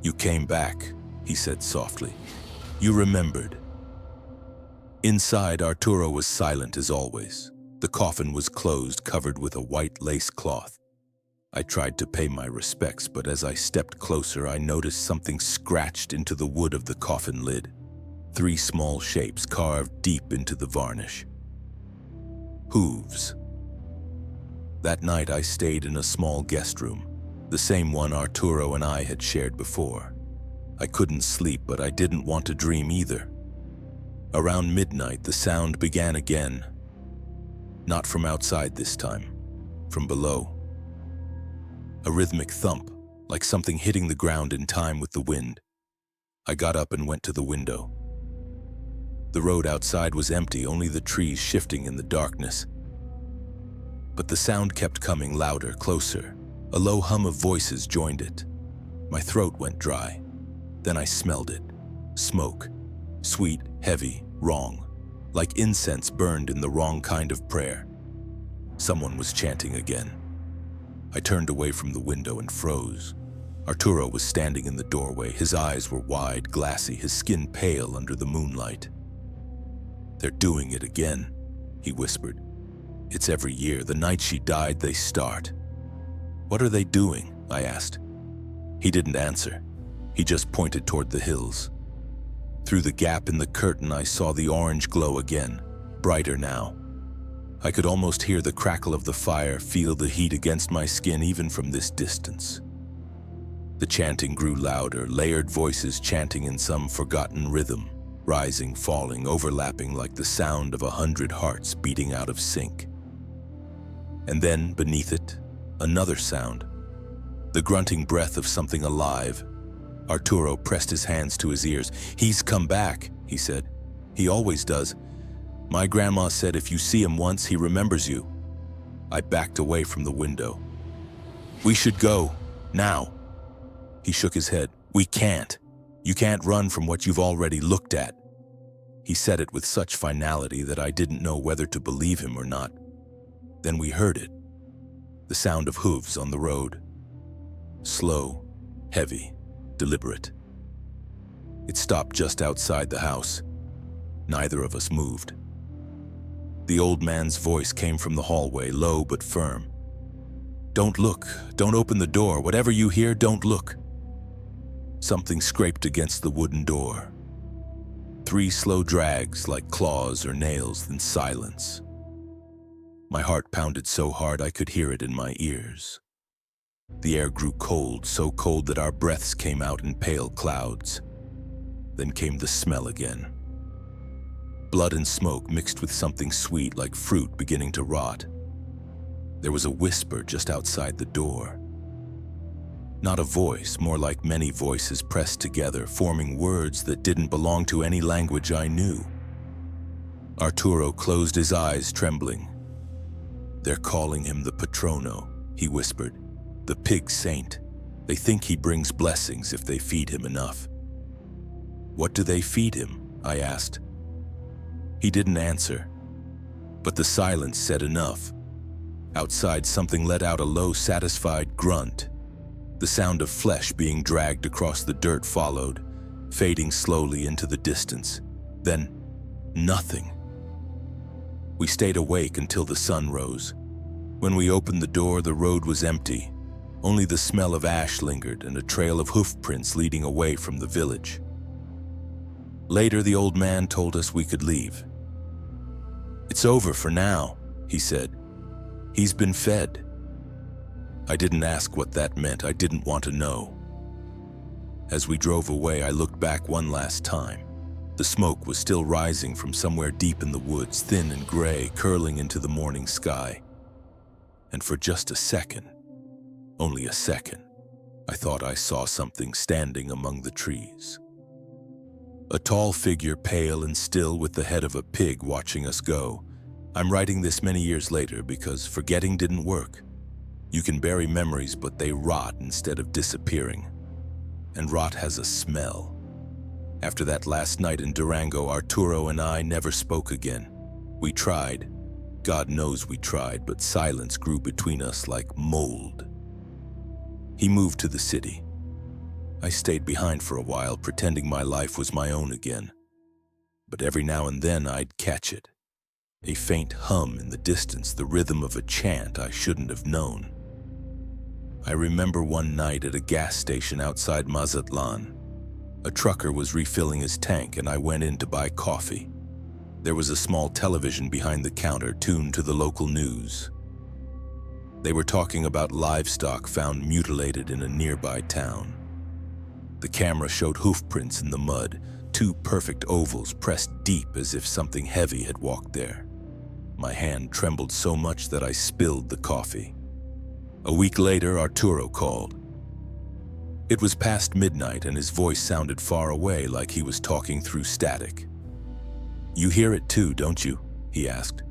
"You came back," he said softly. "You remembered." Inside, Arturo was silent as always. The coffin was closed, covered with a white lace cloth. I tried to pay my respects, but as I stepped closer, I noticed something scratched into the wood of the coffin lid. 3 small shapes carved deep into the varnish. Hooves. That night I stayed in a small guest room, the same one Arturo and I had shared before. I couldn't sleep, but I didn't want to dream either. Around midnight, the sound began again. Not from outside this time, from below. A rhythmic thump, like something hitting the ground in time with the wind. I got up and went to the window. The road outside was empty, only the trees shifting in the darkness. But the sound kept coming louder, closer. A low hum of voices joined it. My throat went dry. Then I smelled it. Smoke. Sweet, heavy, wrong. Like incense burned in the wrong kind of prayer. Someone was chanting again. I turned away from the window and froze. Arturo was standing in the doorway. His eyes were wide, glassy, his skin pale under the moonlight. "They're doing it again," he whispered. "It's every year. The night she died, they start." "What are they doing?" I asked. He didn't answer. He just pointed toward the hills. Through the gap in the curtain, I saw the orange glow again, brighter now. I could almost hear the crackle of the fire, feel the heat against my skin even from this distance. The chanting grew louder, layered voices chanting in some forgotten rhythm, rising, falling, overlapping like the sound of 100 hearts beating out of sync. And then, beneath it, another sound, the grunting breath of something alive. Arturo pressed his hands to his ears. "He's come back," he said. "He always does. My grandma said if you see him once, he remembers you." I backed away from the window. "We should go, now." He shook his head. "We can't. You can't run from what you've already looked at." He said it with such finality that I didn't know whether to believe him or not. Then we heard it. The sound of hooves on the road. Slow, heavy, deliberate. It stopped just outside the house. Neither of us moved. The old man's voice came from the hallway, low but firm. "Don't look. Don't open the door. Whatever you hear, don't look." Something scraped against the wooden door. 3 slow drags like claws or nails, then silence. My heart pounded so hard I could hear it in my ears. The air grew cold, so cold that our breaths came out in pale clouds. Then came the smell again. Blood and smoke mixed with something sweet like fruit beginning to rot. There was a whisper just outside the door. Not a voice, more like many voices pressed together, forming words that didn't belong to any language I knew. Arturo closed his eyes, trembling. "They're calling him the Patrono," he whispered. "The pig saint. They think he brings blessings if they feed him enough." "What do they feed him?" I asked. He didn't answer, but the silence said enough. Outside, something let out a low, satisfied grunt. The sound of flesh being dragged across the dirt followed, fading slowly into the distance. Then, nothing. We stayed awake until the sun rose. When we opened the door, the road was empty. Only the smell of ash lingered and a trail of hoof prints leading away from the village. Later, the old man told us we could leave. "It's over for now," he said. "He's been fed." I didn't ask what that meant. I didn't want to know. As we drove away, I looked back one last time. The smoke was still rising from somewhere deep in the woods, thin and gray, curling into the morning sky. And for just a second, only a second, I thought I saw something standing among the trees. A tall figure, pale and still with the head of a pig watching us go. I'm writing this many years later because forgetting didn't work. You can bury memories, but they rot instead of disappearing. And rot has a smell. After that last night in Durango, Arturo and I never spoke again. We tried. God knows we tried, but silence grew between us like mold. He moved to the city. I stayed behind for a while, pretending my life was my own again. But every now and then I'd catch it. A faint hum in the distance, the rhythm of a chant I shouldn't have known. I remember one night at a gas station outside Mazatlan. A trucker was refilling his tank and I went in to buy coffee. There was a small television behind the counter tuned to the local news. They were talking about livestock found mutilated in a nearby town. The camera showed hoof prints in the mud, two perfect ovals pressed deep as if something heavy had walked there. My hand trembled so much that I spilled the coffee. A week later, Arturo called. It was past midnight and his voice sounded far away, like he was talking through static. "You hear it too, don't you?" he asked.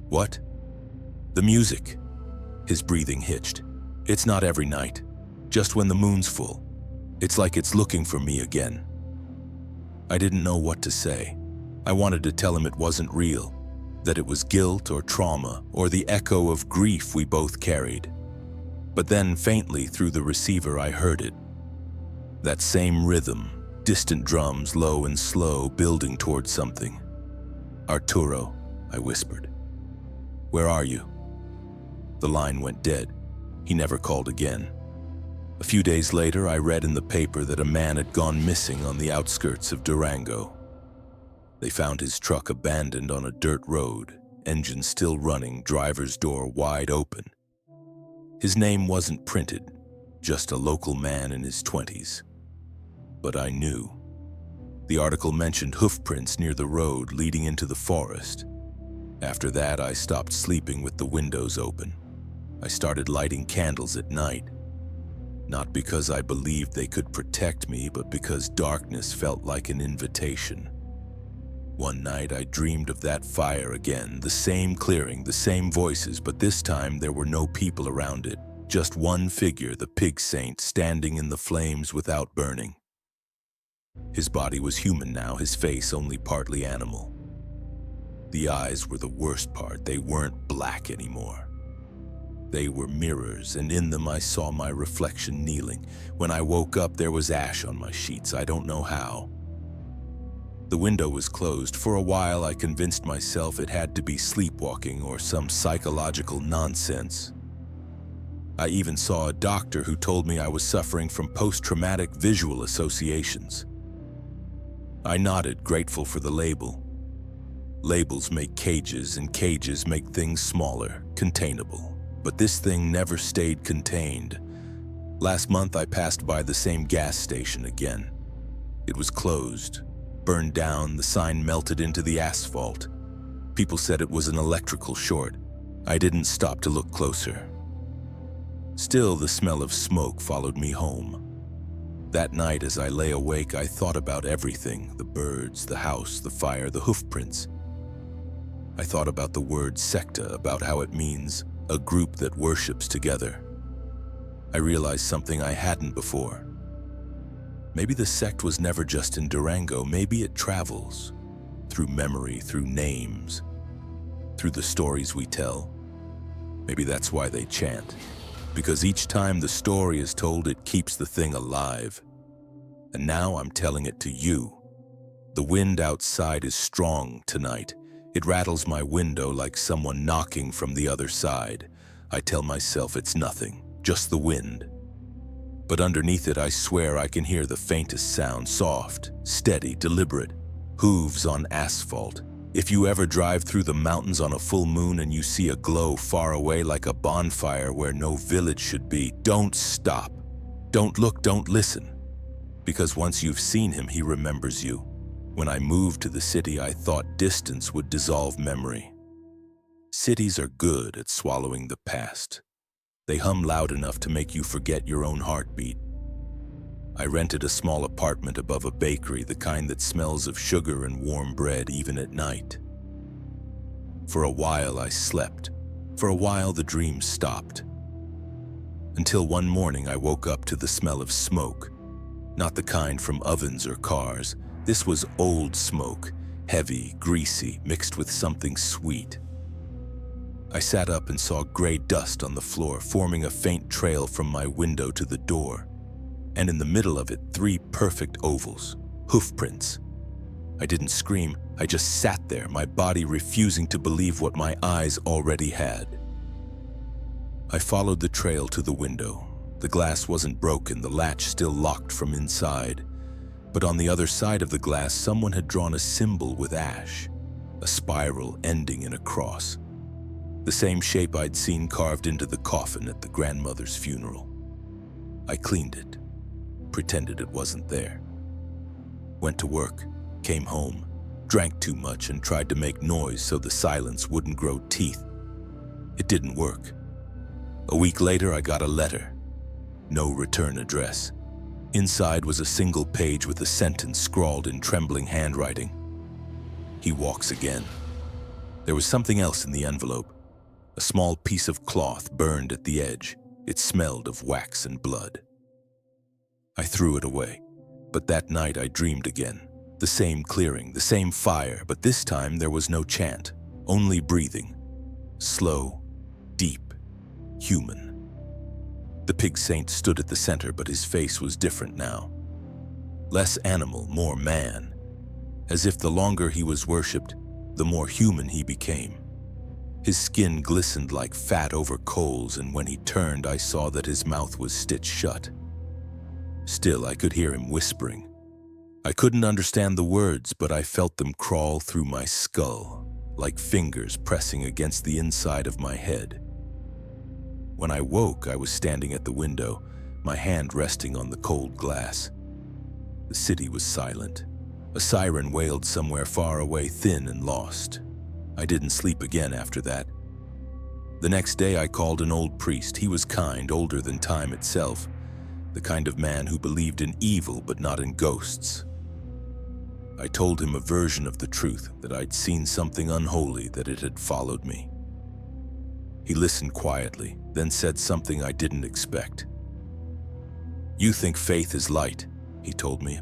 "What?" "The music." His breathing hitched. "It's not every night, just when the moon's full. It's like it's looking for me again." I didn't know what to say. I wanted to tell him it wasn't real, that it was guilt or trauma or the echo of grief we both carried. But then, faintly through the receiver, I heard it. That same rhythm, distant drums, low and slow, building towards something. "Arturo," I whispered. "Where are you?" The line went dead. He never called again. A few days later, I read in the paper that a man had gone missing on the outskirts of Durango. They found his truck abandoned on a dirt road, engine still running, driver's door wide open. His name wasn't printed, just a local man in his 20s. But I knew. The article mentioned hoof prints near the road leading into the forest. After that, I stopped sleeping with the windows open. I started lighting candles at night. Not because I believed they could protect me, but because darkness felt like an invitation. One night I dreamed of that fire again, the same clearing, the same voices, but this time there were no people around it. Just one figure, the pig saint, standing in the flames without burning. His body was human now, his face only partly animal. The eyes were the worst part. They weren't black anymore. They were mirrors, and in them I saw my reflection kneeling. When I woke up, there was ash on my sheets. I don't know how. The window was closed. For a while, I convinced myself it had to be sleepwalking or some psychological nonsense. I even saw a doctor who told me I was suffering from post-traumatic visual associations. I nodded, grateful for the label. Labels make cages, and cages make things smaller, containable. But this thing never stayed contained. Last month, I passed by the same gas station again. It was closed, burned down, the sign melted into the asphalt. People said it was an electrical short. I didn't stop to look closer. Still, the smell of smoke followed me home. That night, as I lay awake, I thought about everything: the birds, the house, the fire, the hoof prints. I thought about the word secta, about how it means a group that worships together. I realized something I hadn't before. Maybe the sect was never just in Durango. Maybe it travels through memory, through names, through the stories we tell. Maybe that's why they chant. Because each time the story is told, it keeps the thing alive. And now I'm telling it to you. The wind outside is strong tonight. It rattles my window like someone knocking from the other side. I tell myself it's nothing, just the wind. But underneath it, I swear I can hear the faintest sound, soft, steady, deliberate. Hooves on asphalt. If you ever drive through the mountains on a full moon and you see a glow far away like a bonfire where no village should be, don't stop. Don't look, don't listen. Because once you've seen him, he remembers you. When I moved to the city, I thought distance would dissolve memory. Cities are good at swallowing the past. They hum loud enough to make you forget your own heartbeat. I rented a small apartment above a bakery, the kind that smells of sugar and warm bread even at night. For a while I slept. For a while the dreams stopped. Until one morning I woke up to the smell of smoke. Not the kind from ovens or cars. This was old smoke, heavy, greasy, mixed with something sweet. I sat up and saw gray dust on the floor, forming a faint trail from my window to the door. And in the middle of it, 3 perfect ovals, hoof prints. I didn't scream, I just sat there, my body refusing to believe what my eyes already had. I followed the trail to the window. The glass wasn't broken, the latch still locked from inside. But on the other side of the glass, someone had drawn a symbol with ash, a spiral ending in a cross. The same shape I'd seen carved into the coffin at the grandmother's funeral. I cleaned it, pretended it wasn't there. Went to work, came home, drank too much and tried to make noise so the silence wouldn't grow teeth. It didn't work. A week later, I got a letter. No return address. Inside was a single page with a sentence scrawled in trembling handwriting. He walks again. There was something else in the envelope. A small piece of cloth burned at the edge. It smelled of wax and blood. I threw it away, but that night I dreamed again. The same clearing, the same fire, but this time there was no chant, only breathing. Slow, deep, human. The pig saint stood at the center, but his face was different now. Less animal, more man. As if the longer he was worshipped, the more human he became. His skin glistened like fat over coals, and when he turned, I saw that his mouth was stitched shut. Still, I could hear him whispering. I couldn't understand the words, but I felt them crawl through my skull, like fingers pressing against the inside of my head. When I woke, I was standing at the window, my hand resting on the cold glass. The city was silent. A siren wailed somewhere far away, thin and lost. I didn't sleep again after that. The next day I called an old priest. He was kind, older than time itself, the kind of man who believed in evil but not in ghosts. I told him a version of the truth, that I'd seen something unholy, that it had followed me. He listened quietly, then said something I didn't expect. "You think faith is light," he told me,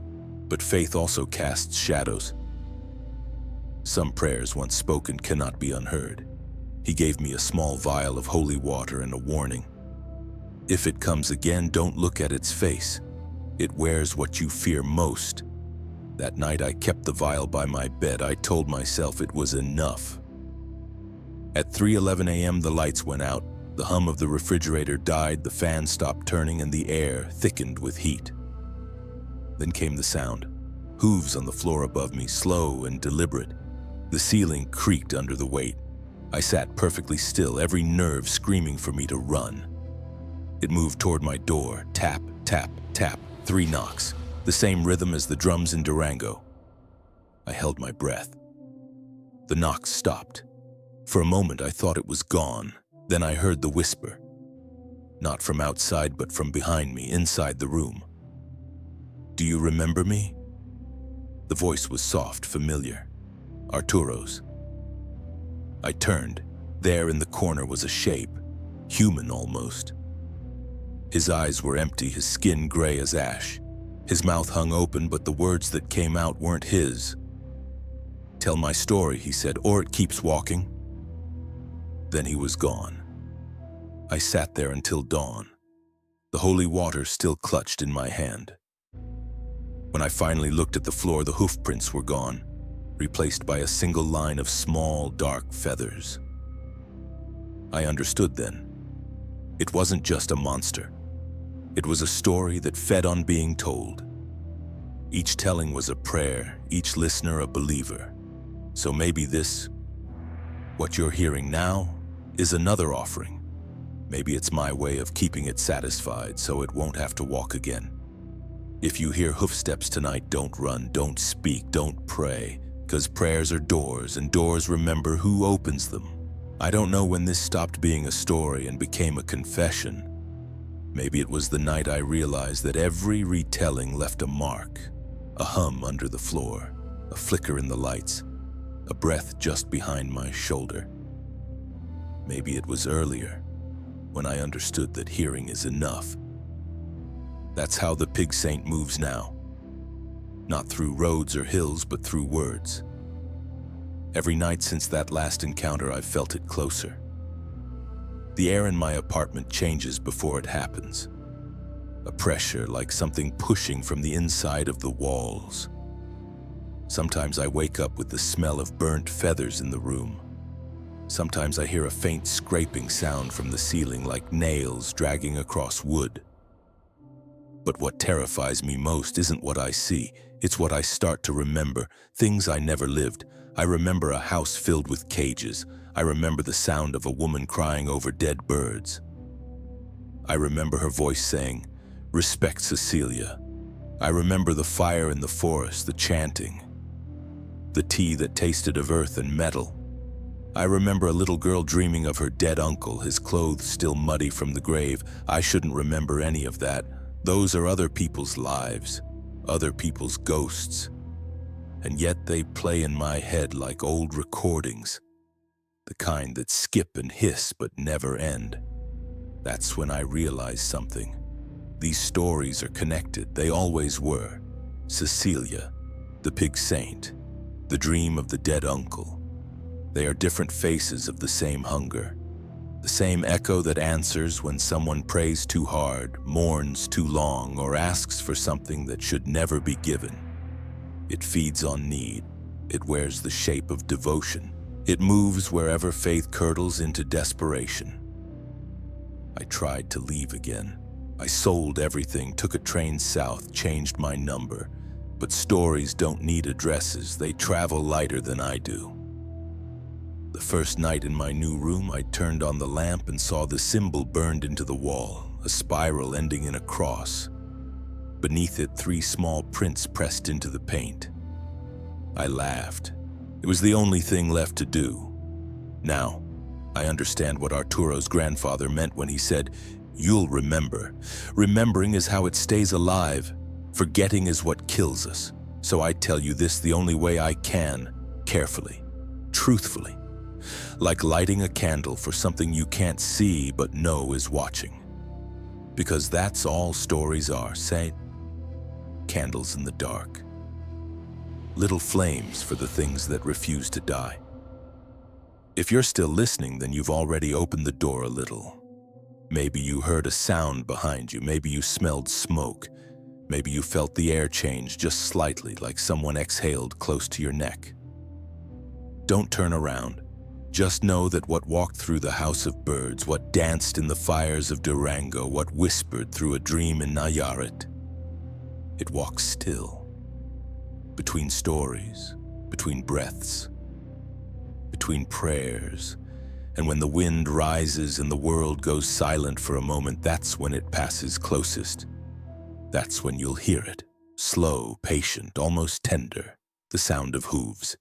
"but faith also casts shadows. Some prayers once spoken cannot be unheard." He gave me a small vial of holy water and a warning. "If it comes again, don't look at its face. It wears what you fear most." That night I kept the vial by my bed. I told myself it was enough. At 3:11 a.m. the lights went out. The hum of the refrigerator died, the fan stopped turning, and the air thickened with heat. Then came the sound. Hooves on the floor above me, slow and deliberate. The ceiling creaked under the weight. I sat perfectly still, every nerve screaming for me to run. It moved toward my door. Tap, tap, tap. 3 knocks. The same rhythm as the drums in Durango. I held my breath. The knocks stopped. For a moment I thought it was gone. Then I heard the whisper. Not from outside, but from behind me, inside the room. "Do you remember me?" The voice was soft, familiar. Arturo's. I turned. There in the corner was a shape, human almost. His eyes were empty, his skin gray as ash. His mouth hung open, but the words that came out weren't his. "Tell my story," he said, "or it keeps walking." Then he was gone. I sat there until dawn, the holy water still clutched in my hand. When I finally looked at the floor, the hoof prints were gone, replaced by a single line of small, dark feathers. I understood then. It wasn't just a monster. It was a story that fed on being told. Each telling was a prayer, each listener a believer. So maybe this, what you're hearing now, is another offering. Maybe it's my way of keeping it satisfied so it won't have to walk again. If you hear hoofsteps tonight, don't run, don't speak, don't pray, because prayers are doors, and doors remember who opens them. I don't know when this stopped being a story and became a confession, Maybe it was the night I realized that every retelling left a mark, a hum under the floor, a flicker in the lights, a breath just behind my shoulder. Maybe it was earlier, when I understood that hearing is enough. That's how the pig saint moves now. Not through roads or hills, but through words. Every night since that last encounter, I've felt it closer. The air in my apartment changes before it happens. A pressure like something pushing from the inside of the walls. Sometimes I wake up with the smell of burnt feathers in the room. Sometimes I hear a faint scraping sound from the ceiling like nails dragging across wood. But what terrifies me most isn't what I see, it's what I start to remember, things I never lived. I remember a house filled with cages. I remember the sound of a woman crying over dead birds. I remember her voice saying, "Respect Cecilia." I remember the fire in the forest, the chanting, the tea that tasted of earth and metal. I remember a little girl dreaming of her dead uncle, his clothes still muddy from the grave. I shouldn't remember any of that. Those are other people's lives, other people's ghosts. And yet they play in my head like old recordings, the kind that skip and hiss but never end. That's when I realized something. These stories are connected, they always were. Cecilia, the pig saint, the dream of the dead uncle. They are different faces of the same hunger. The same echo that answers when someone prays too hard, mourns too long, or asks for something that should never be given. It feeds on need. It wears the shape of devotion. It moves wherever faith curdles into desperation. I tried to leave again. I sold everything, took a train south, changed my number. But stories don't need addresses. They travel lighter than I do. The first night in my new room, I turned on the lamp and saw the symbol burned into the wall, a spiral ending in a cross. Beneath it, 3 small prints pressed into the paint. I laughed. It was the only thing left to do. Now, I understand what Arturo's grandfather meant when he said, "You'll remember. Remembering is how it stays alive. Forgetting is what kills us. So I tell you this the only way I can, carefully, truthfully. Like lighting a candle for something you can't see but know is watching. Because that's all stories are, Saint. Candles in the dark. Little flames for the things that refuse to die." If you're still listening, then you've already opened the door a little. Maybe you heard a sound behind you. Maybe you smelled smoke. Maybe you felt the air change just slightly, like someone exhaled close to your neck. Don't turn around. Just know that what walked through the house of birds, what danced in the fires of Durango, what whispered through a dream in Nayarit, it walks still, between stories, between breaths, between prayers. And when the wind rises and the world goes silent for a moment, that's when it passes closest. That's when you'll hear it, slow, patient, almost tender, the sound of hooves.